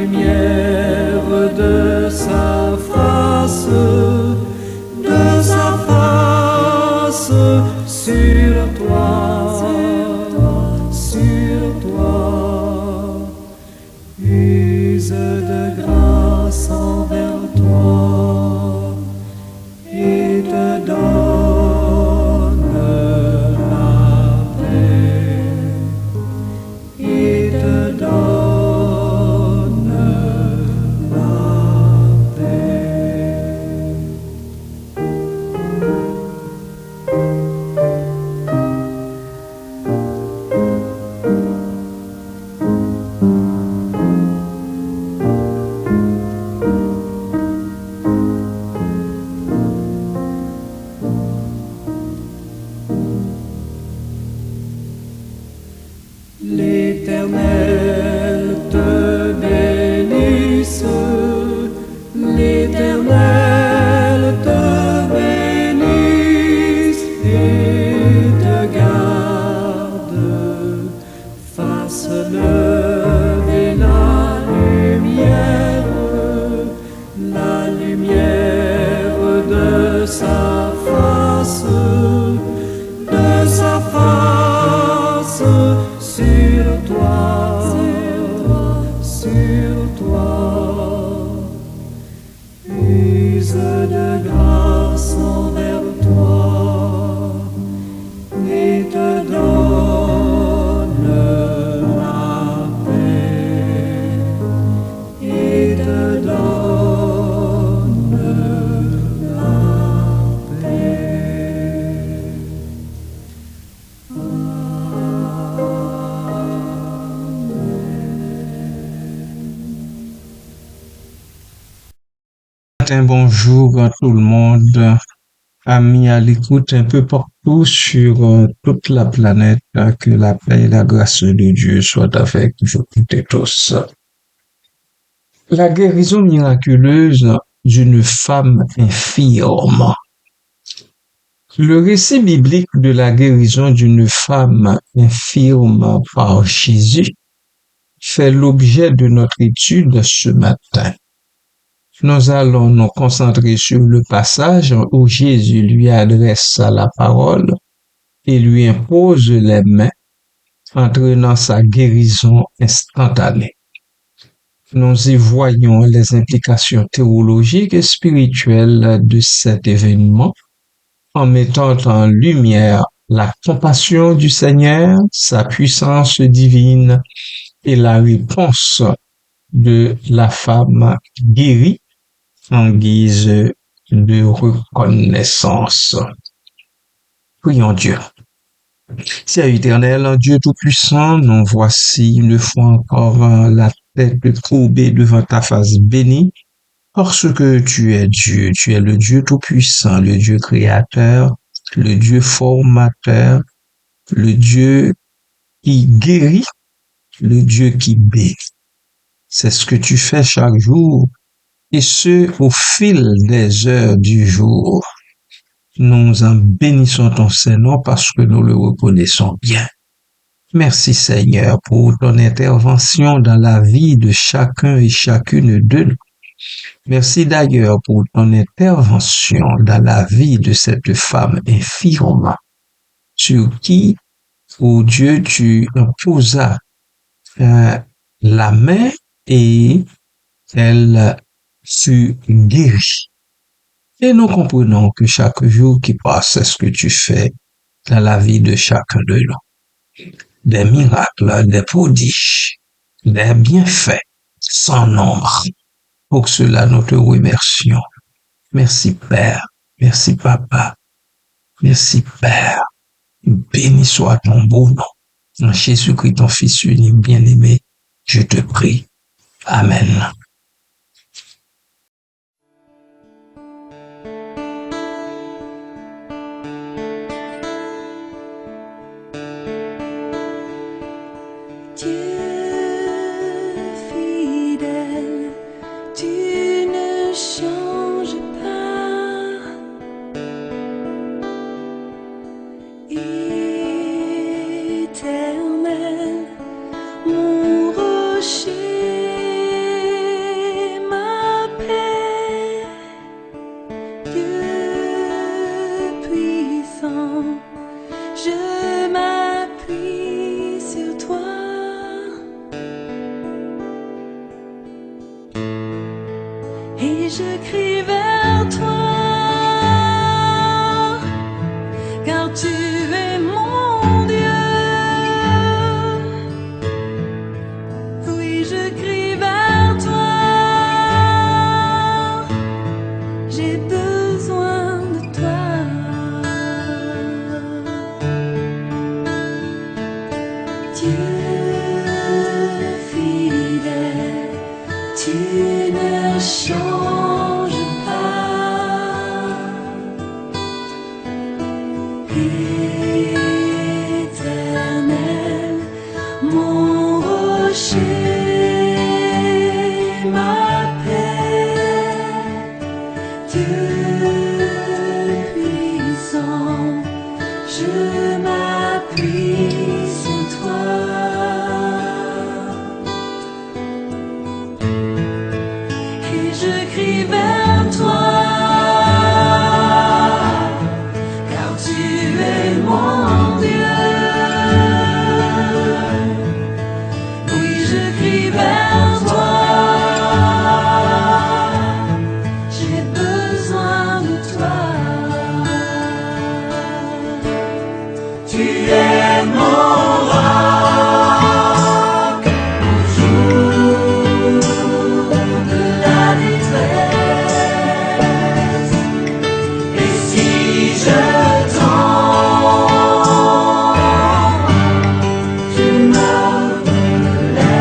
lumière de sa face sur toi, use de grâce envers toi et te donne la paix, et te donne la paix. L'Éternel te bénisse, l'Éternel te bénisse et te garde, fasse lever la lumière de sa face sur toi, use de grâce envers toi et te donne la paix, et te donne la paix. Bonjour à tout le monde, amis à l'écoute un peu partout sur toute la planète, que la paix et la grâce de Dieu soient avec vous toutes et tous. La guérison miraculeuse d'une femme infirme. Le récit biblique de la guérison d'une femme infirme par Jésus fait l'objet de notre étude ce matin. Nous allons nous concentrer sur le passage où Jésus lui adresse la parole et lui impose les mains, entraînant sa guérison instantanée. Nous y voyons les implications théologiques et spirituelles de cet événement, en mettant en lumière la compassion du Seigneur, sa puissance divine et la réponse de la femme guérie en guise de reconnaissance. Prions Dieu. Seigneur éternel, Dieu Tout-Puissant, nous voici une fois encore la tête courbée devant ta face bénie, parce que tu es Dieu, tu es le Dieu Tout-Puissant, le Dieu créateur, le Dieu formateur, le Dieu qui guérit, le Dieu qui bénit. C'est ce que tu fais chaque jour, et ce, au fil des heures du jour. Nous en bénissons ton Saint-Nom parce que nous le reconnaissons bien. Merci Seigneur pour ton intervention dans la vie de chacun et chacune de nous. Merci d'ailleurs pour ton intervention dans la vie de cette femme infirme sur qui, ô Dieu, tu imposas la main et elle fut guérie. Et nous comprenons que chaque jour qui passe, c'est ce que tu fais dans la vie de chacun de nous. Des miracles, des prodiges, des bienfaits sans nombre. Pour cela, nous te remercions. Merci Père, merci Papa, merci Père. Béni soit ton beau nom. En Jésus-Christ, ton Fils unique bien-aimé, je te prie. Amen. Éternel, mon rocher. je crie vers toi, car tu es mon Dieu. Oui, je crie vers toi, j'ai besoin de toi. Dieu fidèle, tu ne changes pas. Éternel, mon rocher, ma paix, Dieu puissant, je m'appuie sur toi. Et je crie vers toi, car tu es mon Dieu. Oui, je crie vers toi, j'ai besoin de toi. Tu es mon roc au jour de la détresse. Et si je tombe, je me relève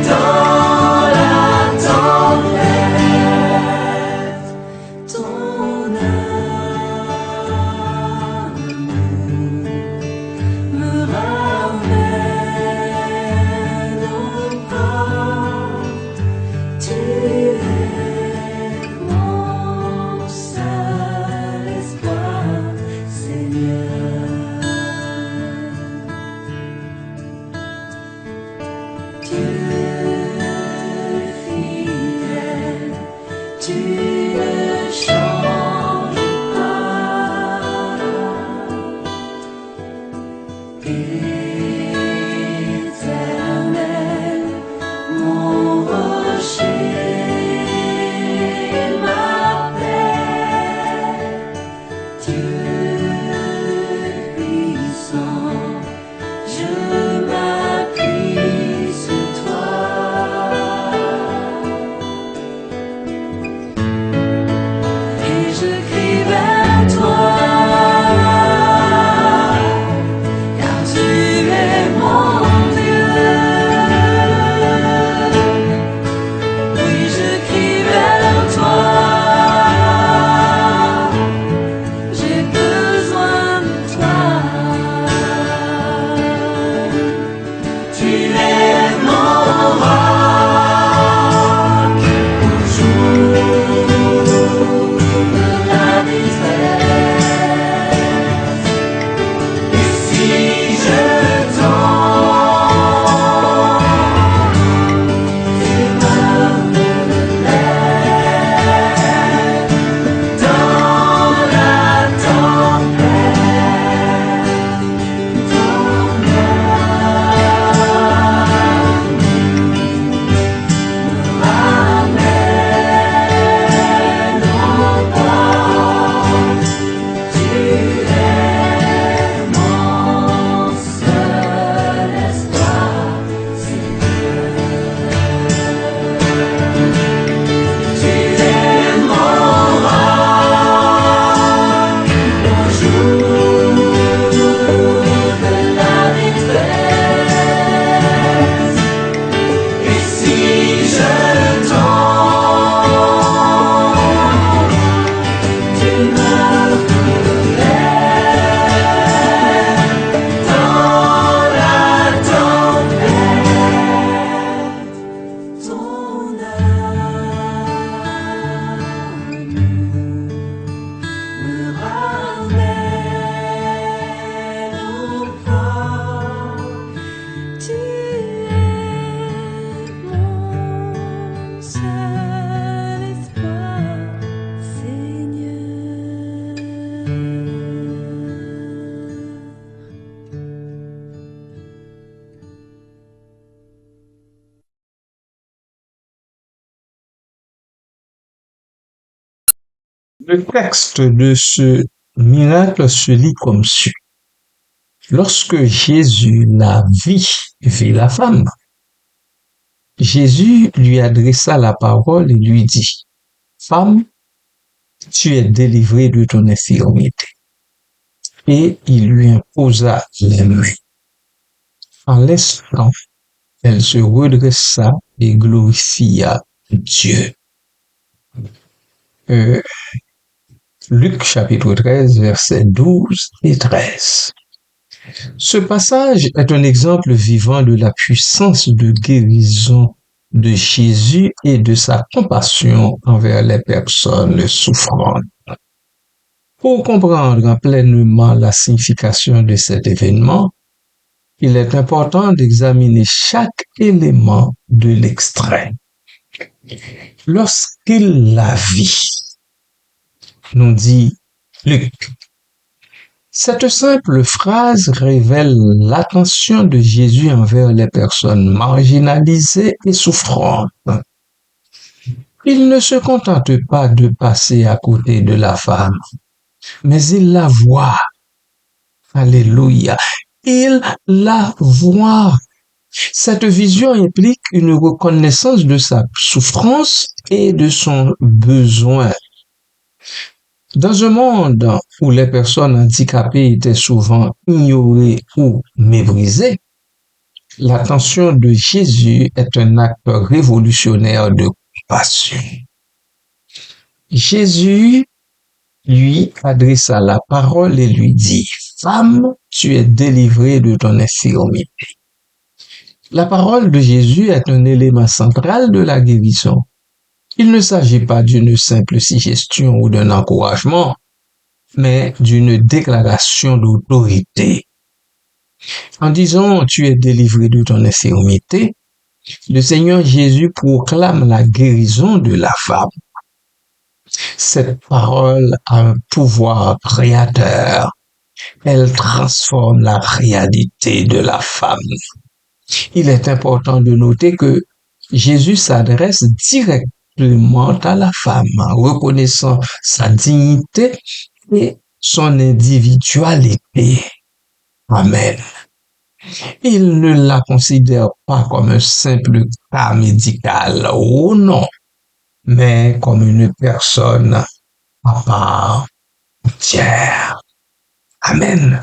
dans la tempête. Ton amour me ramène au port. Tu es mon seul espoir, Seigneur. Dieu fidèle, tu ne changes pas. Éternel, mon rocher, ma paix, Dieu puissant, je m'appuie sur toi. Et je crie vers toi, car tu es Le texte de ce miracle se lit comme suit. Lorsque Jésus vit la femme, Jésus lui adressa la parole et lui dit, Femme, tu es délivrée de ton infirmité. Et il lui imposa les mains. En l'instant, elle se redressa et glorifia Dieu. Luc chapitre 13, versets 12 et 13. Ce passage est un exemple vivant de la puissance de guérison de Jésus et de sa compassion envers les personnes souffrantes. Pour comprendre pleinement la signification de cet événement, il est important d'examiner chaque élément de l'extrait. Lorsqu'il la vit, nous dit Luc, cette simple phrase révèle l'attention de Jésus envers les personnes marginalisées et souffrantes. Il ne se contente pas de passer à côté de la femme, mais il la voit. Alléluia. Il la voit. Cette vision implique une reconnaissance de sa souffrance et de son besoin. Dans un monde où les personnes handicapées étaient souvent ignorées ou méprisées, l'attention de Jésus est un acte révolutionnaire de compassion. Jésus lui adressa la parole et lui dit, Femme, tu es délivrée de ton infirmité. La parole de Jésus est un élément central de la guérison. Il ne s'agit pas d'une simple suggestion ou d'un encouragement, mais d'une déclaration d'autorité. En disant tu es délivré de ton infirmité, le Seigneur Jésus proclame la guérison de la femme. Cette parole a un pouvoir créateur. Elle transforme la réalité de la femme. Il est important de noter que Jésus s'adresse directement à la femme, reconnaissant sa dignité et son individualité. Amen. Il ne la considère pas comme un simple cas médical, oh non, mais comme une personne à part entière. Amen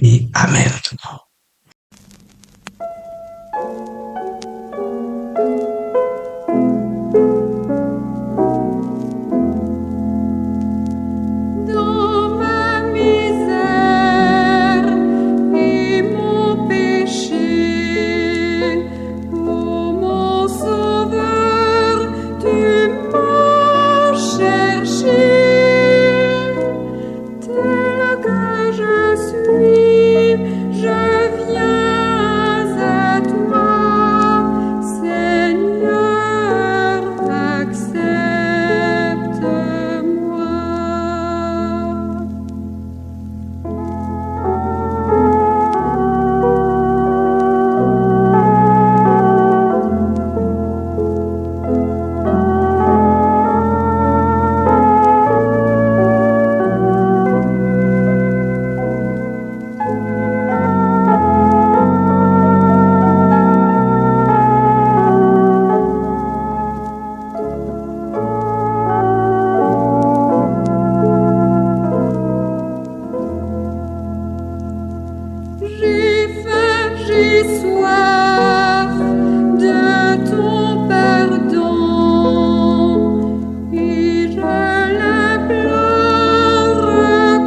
et Amen. Dans ma misère et mon péché, ô mon Sauveur, tu m'as cherché. Tel que je suis, je viens à toi, Seigneur, accepte-moi. J'ai faim, j'ai soif de ton pardon et je l'implore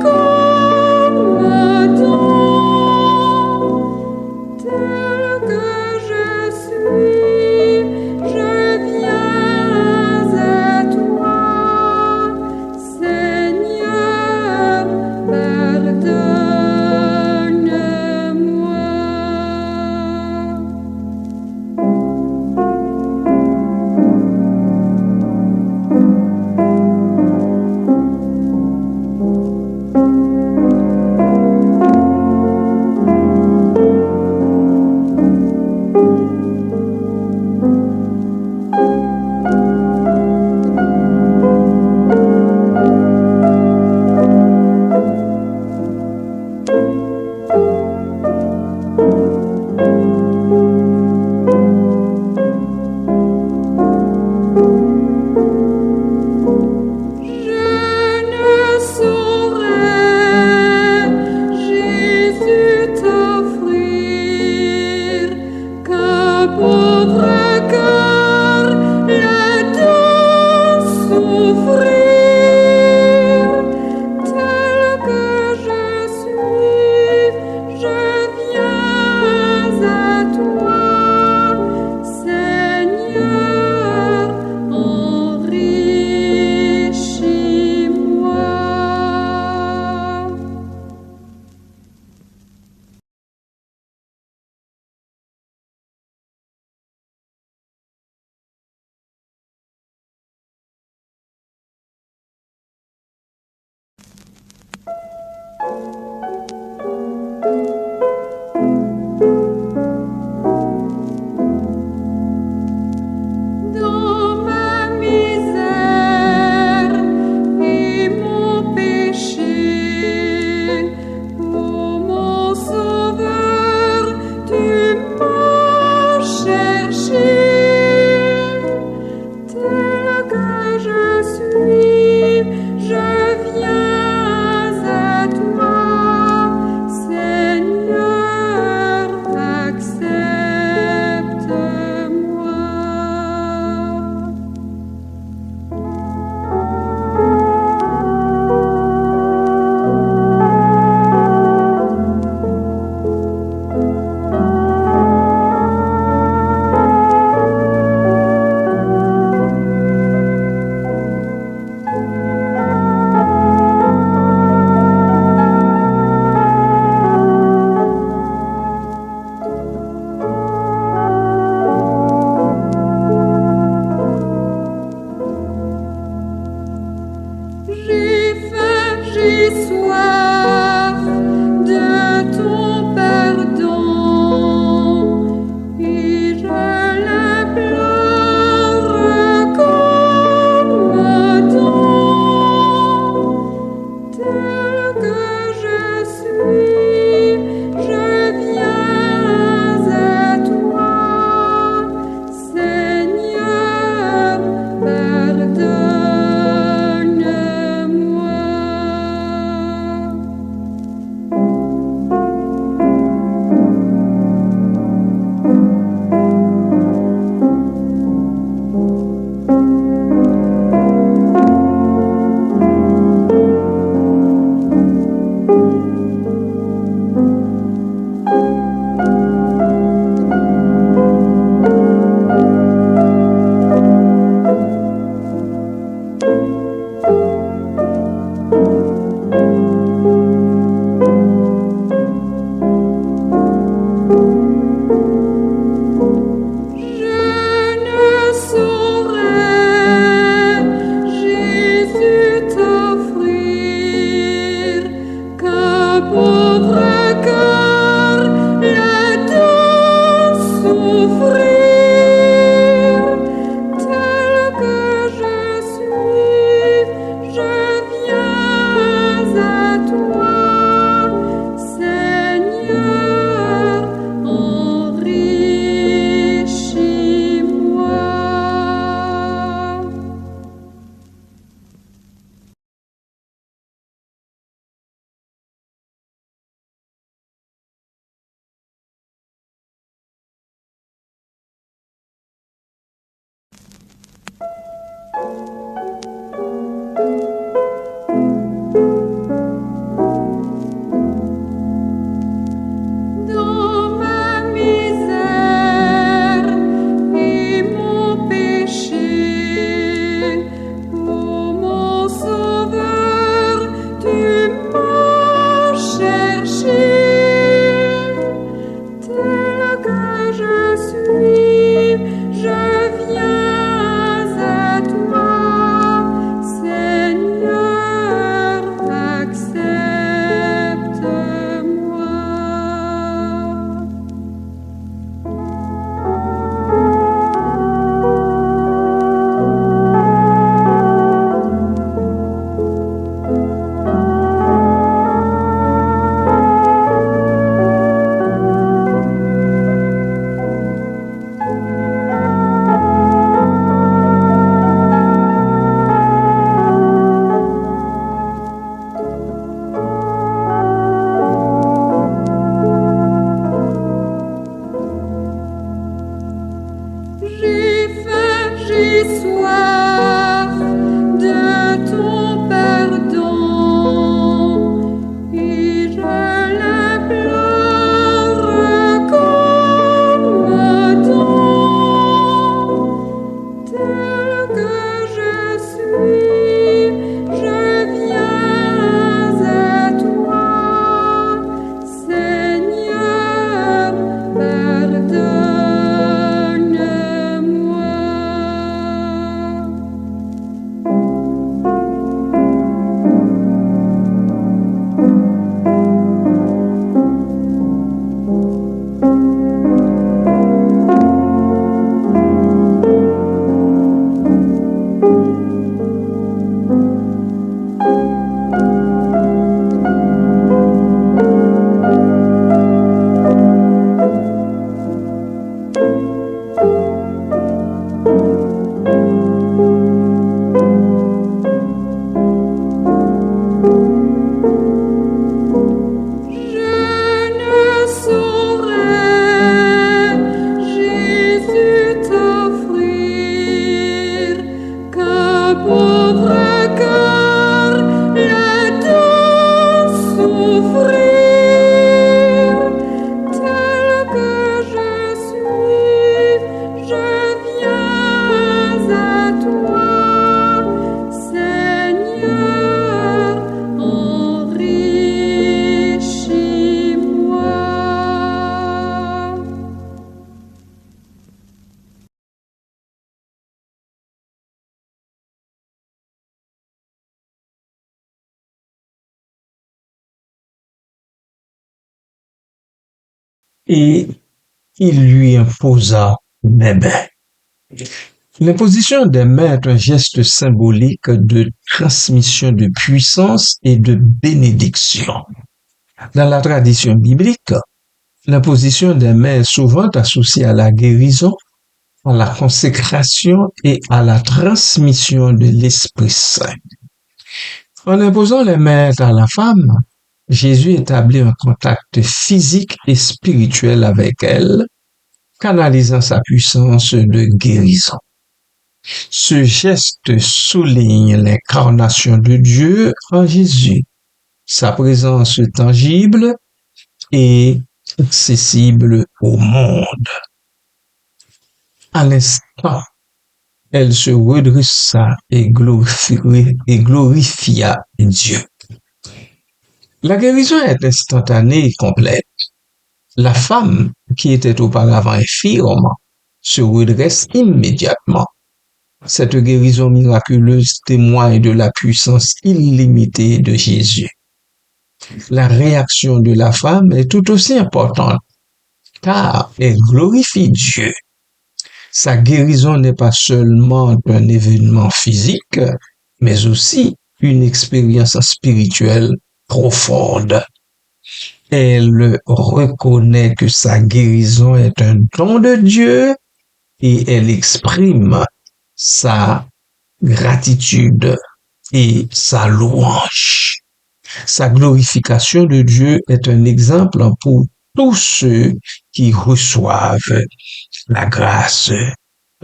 comme un don. Tel que je suis, je viens à toi, Seigneur, pardonne-moi. et il lui imposa des mains. L'imposition des mains est un geste symbolique de transmission de puissance et de bénédiction. Dans la tradition biblique, l'imposition des mains est souvent associée à la guérison, à la consécration et à la transmission de l'Esprit Saint. En imposant les mains à la femme, Jésus établit un contact physique et spirituel avec elle, canalisant sa puissance de guérison. Ce geste souligne l'incarnation de Dieu en Jésus, sa présence tangible et accessible au monde. À l'instant, elle se redressa et glorifia Dieu. La guérison est instantanée et complète. La femme, qui était auparavant infirme, se redresse immédiatement. Cette guérison miraculeuse témoigne de la puissance illimitée de Jésus. La réaction de la femme est tout aussi importante, car elle glorifie Dieu. Sa guérison n'est pas seulement un événement physique, mais aussi une expérience spirituelle profonde. Elle reconnaît que sa guérison est un don de Dieu et elle exprime sa gratitude et sa louange. Sa glorification de Dieu est un exemple pour tous ceux qui reçoivent la grâce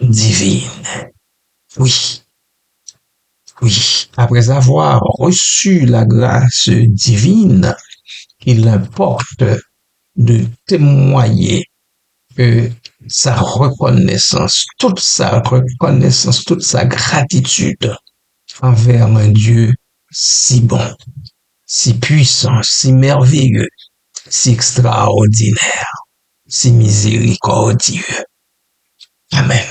divine. Oui, oui, après avoir reçu la grâce divine, il importe de témoigner sa reconnaissance, toute sa gratitude envers un Dieu si bon, si puissant, si merveilleux, si extraordinaire, si miséricordieux. Amen.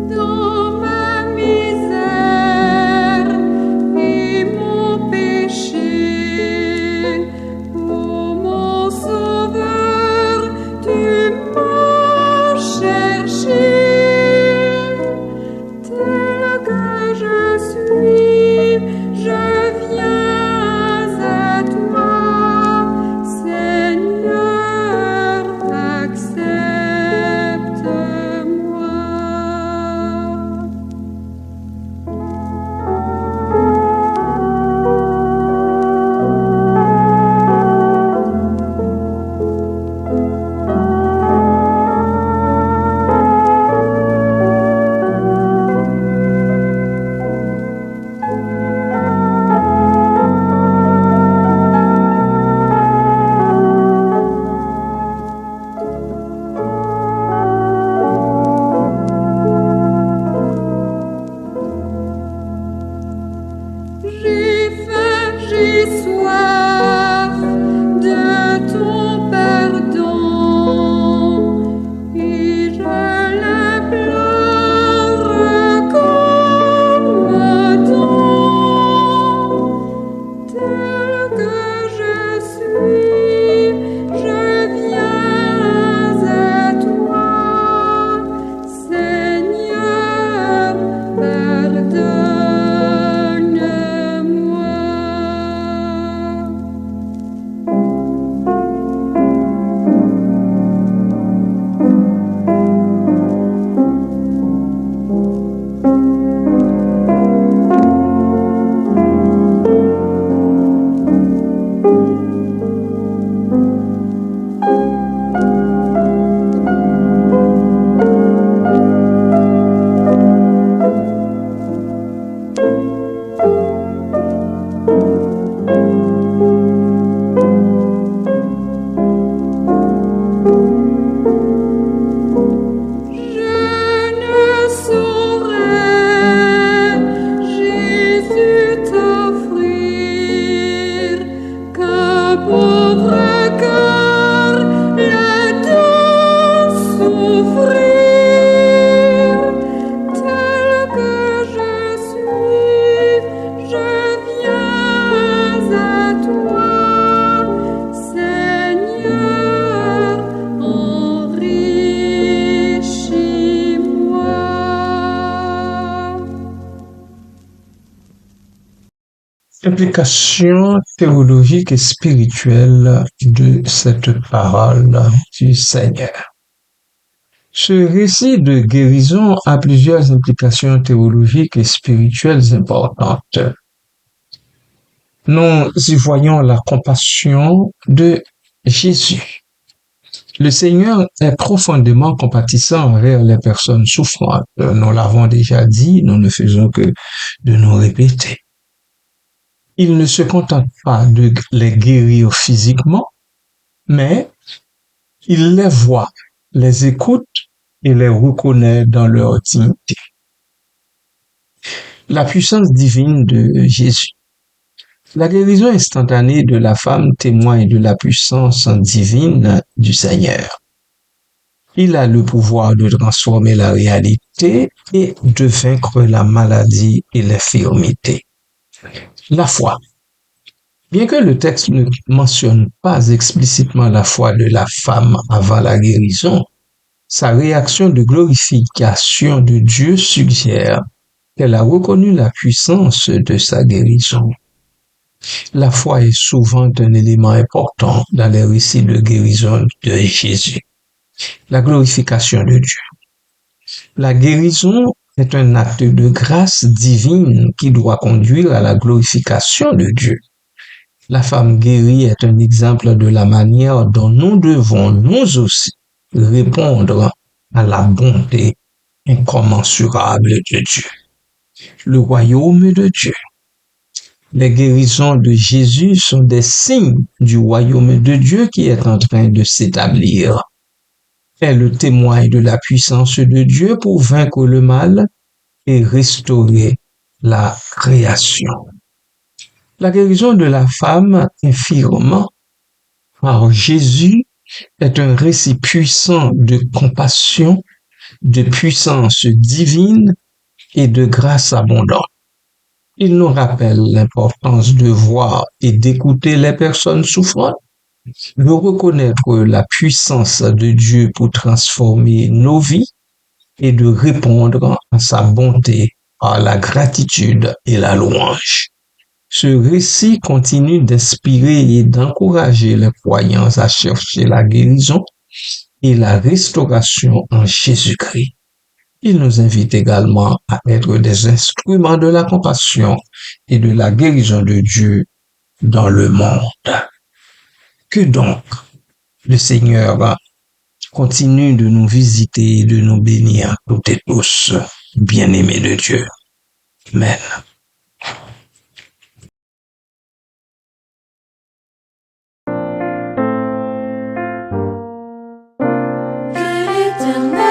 Dans ma misère et mon péché, ô mon Sauveur, tu m'as cherché. Implication théologique et spirituelle de cette parole du Seigneur. Ce récit de guérison a plusieurs implications théologiques et spirituelles importantes. Nous y voyons la compassion de Jésus. Le Seigneur est profondément compatissant envers les personnes souffrantes. Nous l'avons déjà dit, nous ne faisons que de nous répéter. Il ne se contente pas de les guérir physiquement, mais il les voit, les écoute et les reconnaît dans leur dignité. La puissance divine de Jésus. La guérison instantanée de la femme témoigne de la puissance divine du Seigneur. Il a le pouvoir de transformer la réalité et de vaincre la maladie et l'infirmité. La foi. Bien que le texte ne mentionne pas explicitement la foi de la femme avant la guérison, sa réaction de glorification de Dieu suggère qu'elle a reconnu la puissance de sa guérison. La foi est souvent un élément important dans les récits de guérison de Jésus. La glorification de Dieu. La guérison est un acte de grâce divine qui doit conduire à la glorification de Dieu. La femme guérie est un exemple de la manière dont nous devons nous aussi répondre à la bonté incommensurable de Dieu. Le royaume de Dieu. Les guérisons de Jésus sont des signes du royaume de Dieu qui est en train de s'établir. Elles témoignent de la puissance de Dieu pour vaincre le mal et restaurer la création. La guérison de la femme infirme par Jésus est un récit puissant de compassion, de puissance divine et de grâce abondante. Il nous rappelle l'importance de voir et d'écouter les personnes souffrantes, de reconnaître la puissance de Dieu pour transformer nos vies et de répondre à sa bonté par la gratitude et la louange. Ce récit continue d'inspirer et d'encourager les croyants à chercher la guérison et la restauration en Jésus-Christ. Il nous invite également à être des instruments de la compassion et de la guérison de Dieu dans le monde. Que donc le Seigneur continue de nous visiter et de nous bénir toutes et tous, bien-aimés de Dieu. Amen. Que l'Éternel